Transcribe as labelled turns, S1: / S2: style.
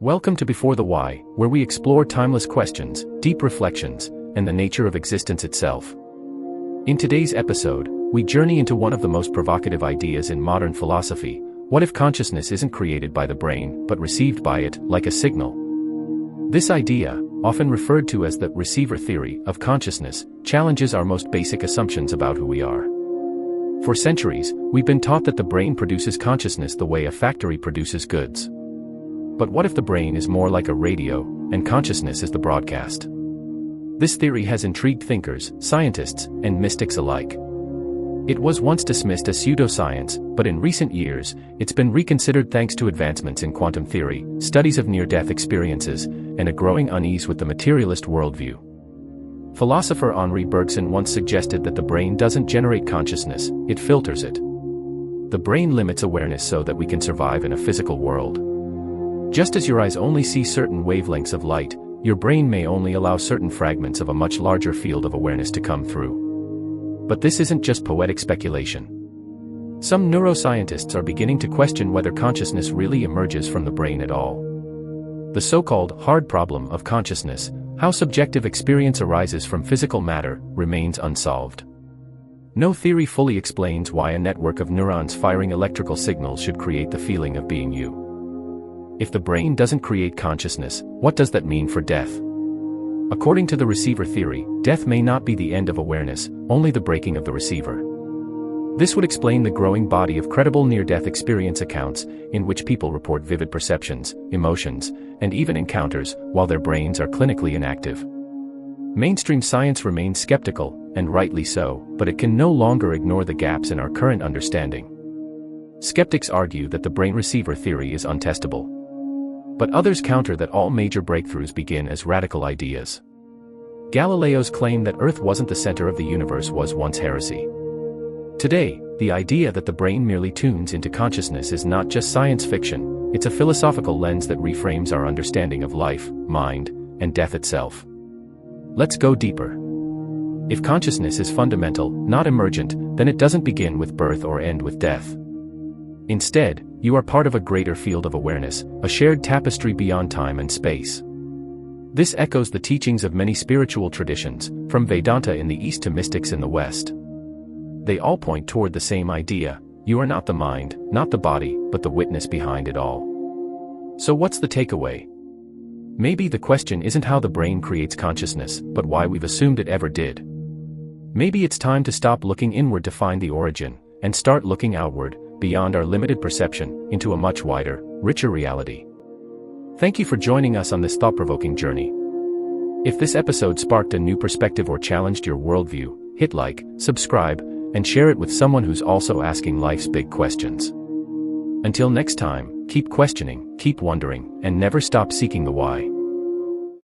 S1: Welcome to Before the Why, where we explore timeless questions, deep reflections, and the nature of existence itself. In today's episode, we journey into one of the most provocative ideas in modern philosophy. What if consciousness isn't created by the brain, but received by it, like a signal? This idea, often referred to as the receiver theory of consciousness, challenges our most basic assumptions about who we are. For centuries, we've been taught that the brain produces consciousness the way a factory produces goods. But what if the brain is more like a radio, and consciousness is the broadcast? This theory has intrigued thinkers, scientists, and mystics alike. It was once dismissed as pseudoscience, but in recent years, it's been reconsidered thanks to advancements in quantum theory, studies of near-death experiences, and a growing unease with the materialist worldview. Philosopher Henri Bergson once suggested that the brain doesn't generate consciousness, it filters it. The brain limits awareness so that we can survive in a physical world. Just as your eyes only see certain wavelengths of light, your brain may only allow certain fragments of a much larger field of awareness to come through. But this isn't just poetic speculation. Some neuroscientists are beginning to question whether consciousness really emerges from the brain at all. The so-called hard problem of consciousness, how subjective experience arises from physical matter, remains unsolved. No theory fully explains why a network of neurons firing electrical signals should create the feeling of being you. If the brain doesn't create consciousness, what does that mean for death? According to the receiver theory, death may not be the end of awareness, only the breaking of the receiver. This would explain the growing body of credible near-death experience accounts, in which people report vivid perceptions, emotions, and even encounters, while their brains are clinically inactive. Mainstream science remains skeptical, and rightly so, but it can no longer ignore the gaps in our current understanding. Skeptics argue that the brain receiver theory is untestable. But others counter that all major breakthroughs begin as radical ideas. Galileo's claim that Earth wasn't the center of the universe was once heresy. Today, the idea that the brain merely tunes into consciousness is not just science fiction, it's a philosophical lens that reframes our understanding of life, mind, and death itself. Let's go deeper. If consciousness is fundamental, not emergent, then it doesn't begin with birth or end with death. Instead, you are part of a greater field of awareness, a shared tapestry beyond time and space. This echoes the teachings of many spiritual traditions, from Vedanta in the East to mystics in the West. They all point toward the same idea: you are not the mind, not the body, but the witness behind it all. So what's the takeaway? Maybe the question isn't how the brain creates consciousness, but why we've assumed it ever did. Maybe it's time to stop looking inward to find the origin, and start looking outward, beyond our limited perception, into a much wider, richer reality. Thank you for joining us on this thought-provoking journey. If this episode sparked a new perspective or challenged your worldview, hit like, subscribe, and share it with someone who's also asking life's big questions. Until next time, keep questioning, keep wondering, and never stop seeking the why.